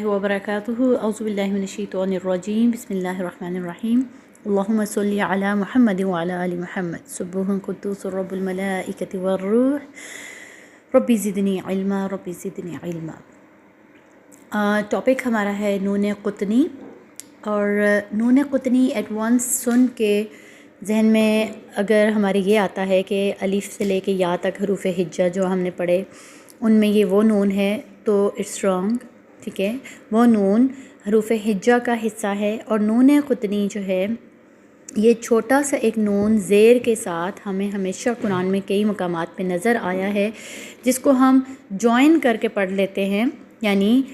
वबरकातुहू औज़ुबिल्लाहि मिनश्शैतानिर्रजीम बिस्मिल्लाहिर्रहमानिर्रहीम अल्लाहुम्मा सल्लि अला मुहम्मद व अला आलि मुहम्मद सुब्बुहुन कुद्दूसुर रब्बुल मलाइकति वर्रूह रब्बि ज़िदनी इल्मा। टॉपिक हमारा है नून क़ुतनी। और नून क़ुतनी एट वंस सुन के जहन में अगर हमारे ये आता है कि अलिफ से लेके या तक हरूफ हिज्जा जो हमने पढ़े उनमें ये वो नून है तो इट्स रॉन्ग। ठीक है, वो नून हरूफ हिज्जा का हिस्सा है। और नून क़ुतनी जो है ये छोटा सा एक नून ज़ेर के साथ हमें हमेशा कुरान में कई मकामात पे नज़र आया है, जिसको हम जॉइन करके पढ़ लेते हैं। यानी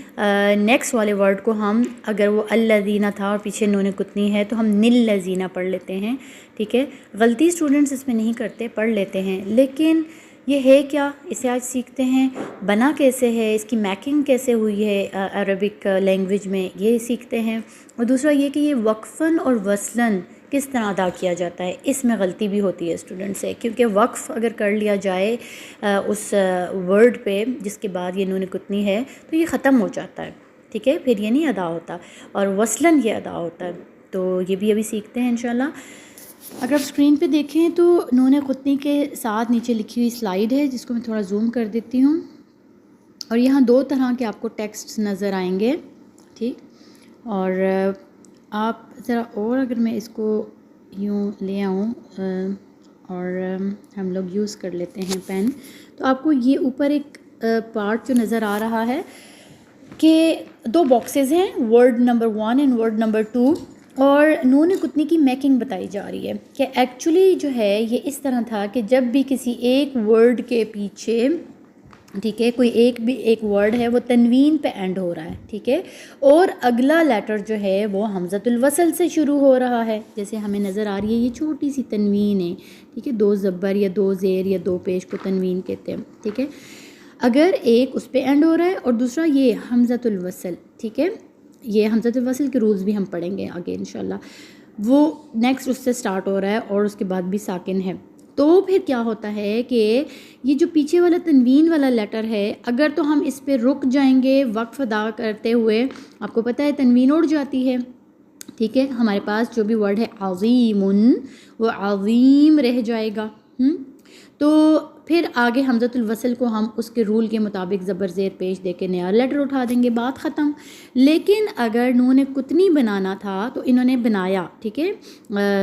नेक्स्ट वाले वर्ड को हम अगर वो अल्लज़ीना था और पीछे नून क़ुतनी है तो हम निल्लज़ीना पढ़ लेते हैं। ठीक है, गलती स्टूडेंट्स इसमें नहीं करते, पढ़ लेते हैं। लेकिन ये है क्या, इसे आज सीखते हैं। बना कैसे है, इसकी मैकिंग कैसे हुई है अरबिक लैंग्वेज में, ये सीखते हैं। और दूसरा ये कि ये वक्फ़न और वसलन किस तरह अदा किया जाता है, इसमें गलती भी होती है स्टूडेंट से। क्योंकि वक्फ़ अगर कर लिया जाए उस वर्ड पे जिसके बाद ये नून क़ुतनी है तो ये ख़त्म हो जाता है। ठीक है, फिर ये नहीं अदा होता, और वसलन ये अदा होता है। तो ये भी अभी सीखते हैं इंशाल्लाह। अगर आप स्क्रीन पे देखें तो नून क़ुतनी के साथ नीचे लिखी हुई स्लाइड है, जिसको मैं थोड़ा जूम कर देती हूँ। और यहाँ दो तरह के आपको टेक्स्ट नज़र आएंगे। ठीक, और आप ज़रा और अगर मैं इसको यूँ ले आऊँ और हम लोग यूज़ कर लेते हैं पेन, तो आपको ये ऊपर एक पार्ट जो नज़र आ रहा है कि दो बॉक्सेस हैं, word number 1 and word number 2। और नून क़ुतनी की मैकिंग बताई जा रही है कि एक्चुअली जो है ये इस तरह था कि जब भी किसी एक वर्ड के पीछे, ठीक है, कोई एक वर्ड है वो तनवीन पे एंड हो रहा है, ठीक है, और अगला लेटर जो है वो हमज़तुल वसल से शुरू हो रहा है। जैसे हमें नज़र आ रही है ये छोटी सी तनवीन है, ठीक है, 2 ज़बर या 2 ज़ेर या 2 पेश को तनवीन कहते हैं। ठीक है, अगर एक उस पे एंड हो रहा है और दूसरा ये हमज़तुल वसल, ठीक है, ये हमज़तुल वसल के रूल्स भी हम पढ़ेंगे आगे इंशाल्लाह। वो नेक्स्ट उससे स्टार्ट हो रहा है और उसके बाद भी साकिन है, तो फिर क्या होता है कि ये जो पीछे वाला तनवीन वाला लेटर है, अगर तो हम इस पे रुक जाएंगे वक्फ अदा करते हुए, आपको पता है तनवीन उड़ जाती है। ठीक है, हमारे पास जो भी वर्ड है अज़ीमुन, वो अज़ीम रह जाएगा। तो फिर आगे हमज़तुल वसल को हम उसके रूल के मुताबिक ज़बर ज़ेर पेश दे के नया लेटर उठा देंगे, बात ख़त्म। लेकिन अगर नून क़ुतनी बनाना था तो इन्होंने बनाया, ठीक है,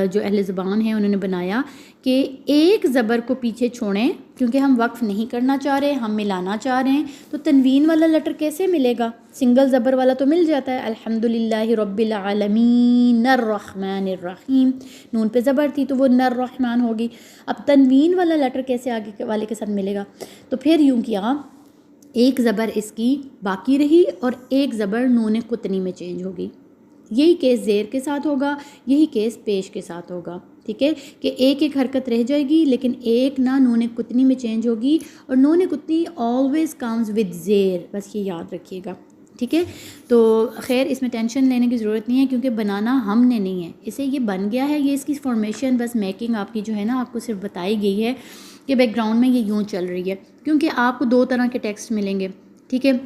जो अहले ज़बान हैं उन्होंने बनाया कि एक ज़बर को पीछे छोड़ें, क्योंकि हम वक्फ़ नहीं करना चाह रहे, हम मिलाना चाह रहे हैं। तो तनवीन वाला लेटर कैसे मिलेगा, सिंगल ज़बर वाला तो मिल जाता है, अल्हम्दुलिल्लाहि रब्बिल आलमीन अर्रहमानिर रहीम, नून पे ज़बर थी तो वो नर रहमान होगी। अब तनवीन वाला लेटर कैसे आगे वाले के साथ मिलेगा, तो फिर यूँ किया, एक ज़बर इसकी बाकी रही और एक ज़बर नून क़ुतनी में चेंज होगी। यही केस ज़ेर के साथ होगा, यही केस पेश के साथ होगा। ठीक है, कि एक एक हरकत रह जाएगी लेकिन एक ना नून क़ुतनी में चेंज होगी। और नून क़ुतनी ऑलवेज़ कम्स विद ज़ेर, बस ये याद रखिएगा। ठीक है, तो खैर इसमें टेंशन लेने की ज़रूरत नहीं है, क्योंकि बनाना हमने नहीं है, इसे ये बन गया है, ये इसकी फॉर्मेशन बस मैकिंग आपकी जो है ना आपको सिर्फ बताई गई है कि बैकग्राउंड में ये यूँ चल रही है। क्योंकि आपको दो तरह के टेक्स्ट मिलेंगे। ठीक है,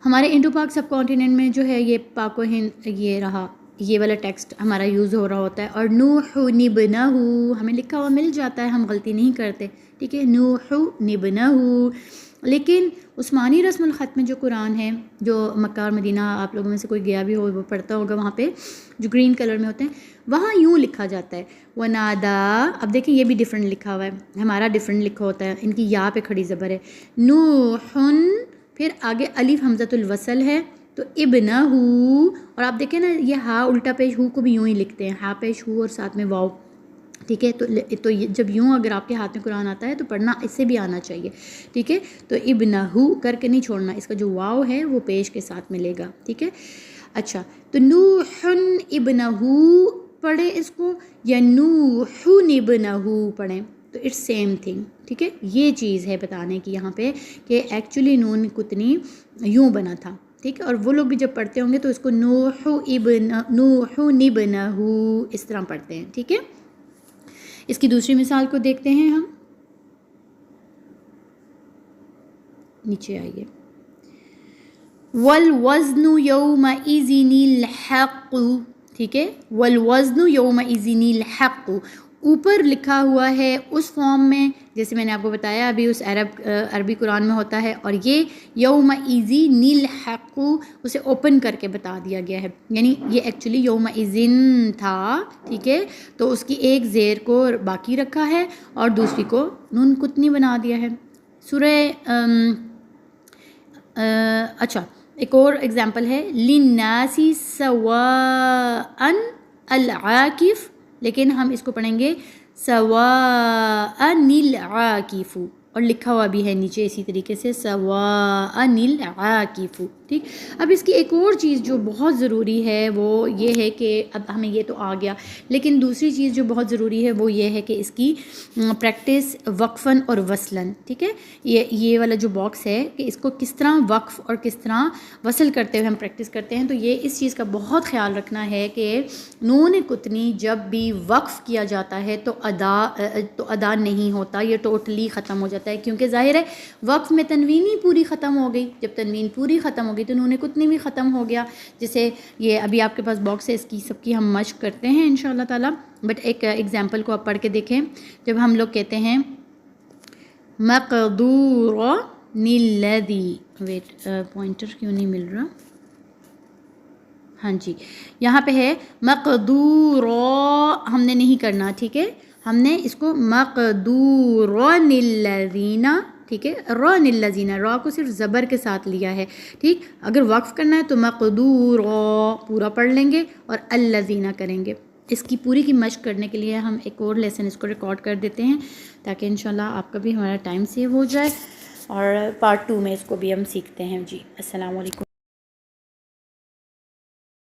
हमारे इंडो पाक सब कॉन्टिनेंट में जो है ये पाको हिंद ये रहा, ये वाला टेक्स्ट हमारा यूज़ हो रहा होता है। और नूहु निबनहु हमें लिखा हुआ मिल जाता है, हम गलती नहीं करते। ठीक है, नूहु निबनहु। लेकिन उस्मानी रस्मुल ख़त में जो कुरान है, जो मक्का और मदीना आप लोगों में से कोई गया भी हो वो पढ़ता होगा, वहाँ पे जो ग्रीन कलर में होते हैं वहाँ यूँ लिखा जाता है वनादा। अब देखिए ये भी डिफरेंट लिखा हुआ है, हमारा डिफरेंट लिखा होता है, इनकी या पे खड़ी ज़बर है नूहुन, फिर आगे अलिफ हमज़तुल वसल है तो इब्नहु। और आप देखें ना ये हा उल्टा पेश हु को भी यूँ ही लिखते हैं, हा पेश हु और साथ में वाव। ठीक है, तो जब यूँ अगर आपके हाथ में कुरान आता है तो पढ़ना इससे भी आना चाहिए। ठीक है, तो इब्नहु करके नहीं छोड़ना, इसका जो वाव है वो पेश के साथ मिलेगा। ठीक है, अच्छा, तो नूहुन इब्नहु पढ़े इसको या नूहुन इब्नहु पढ़ें, तो इट्स सेम थिंग। ठीक है, ये चीज़ है बताने की यहाँ पे कि एक्चुअली नून क़ुतनी यूँ बना था। ठीक है, और वो लोग भी जब पढ़ते होंगे तो इसको नूहुन इब्नहु इस तरह पढ़ते हैं। ठीक है, इसकी दूसरी मिसाल को देखते हैं हम, नीचे आइए। والوزن یومئذ الحق، ٹھیک ہے، والوزن یومئذ الحق اوپر لکھا ہوا ہے اس فارم میں جیسے میں نے آپ کو بتایا ابھی اس عربی قرآن میں ہوتا ہے، اور یہ یومئذ الحق اسے اوپن کر کے بتا دیا گیا ہے، یعنی یہ ایکچولی یومئذ تھا، ٹھیک ہے، تو اس کی ایک زیر کو باقی رکھا ہے اور دوسری کو نون قطنی بنا دیا ہے۔ سورہ اچھا ایک اور اگزامپل ہے للناس سواء العاکف، لیکن ہم اس کو پڑھیں گے سواء العاکف، اور لکھا ہوا بھی ہے نیچے اسی طریقے سے سواء العاکف، ٹھیک۔ اب اس کی ایک اور چیز جو بہت ضروری ہے وہ یہ ہے کہ اب ہمیں یہ تو آ گیا، لیکن دوسری چیز جو بہت ضروری ہے وہ یہ ہے کہ اس کی پریکٹس وقفاً اور وصلاً، ٹھیک ہے، یہ والا جو باکس ہے کہ اس کو کس طرح وقف اور کس طرح وصل کرتے ہوئے ہم پریکٹس کرتے ہیں، تو یہ اس چیز کا بہت خیال رکھنا ہے کہ نون قطنی جب بھی وقف کیا جاتا ہے تو ادا نہیں ہوتا، یہ ٹوٹلی ختم ہو جاتا ہے، کیونکہ ظاہر ہے وقف میں تنوین ہی پوری ختم ہو گئی، جب تنوین پوری ختم ہو گئی تو نون قطنی بھی ختم ہو گیا۔ جیسے یہ ابھی آپ کے پاس باکس ہے، اس کی سب کی ہم مشق کرتے ہیں انشاءاللہ تعالی، بٹ ایک ایگزامپل کو آپ پڑھ کے دیکھیں، جب ہم لوگ کہتے ہیں مقدور الذی، ویٹ پوائنٹر کیوں نہیں مل رہا، ہاں جی یہاں پہ ہے مقدور، ہم نے نہیں کرنا، ٹھیک ہے، ہم نے اس کو مقدور الذین، ٹھیک ہے، رن الذین، را کو صرف زبر کے ساتھ لیا ہے، ٹھیک، اگر وقف کرنا ہے تو مقدور پورا پڑھ لیں گے اور الذین کریں گے۔ اس کی پوری کی مشق کرنے کے لیے ہم ایک اور لیسن اس کو ریکارڈ کر دیتے ہیں تاکہ انشاءاللہ آپ کا بھی ہمارا ٹائم سیو ہو جائے، اور پارٹ 2 میں اس کو بھی ہم سیکھتے ہیں۔ جی السلام علیکم۔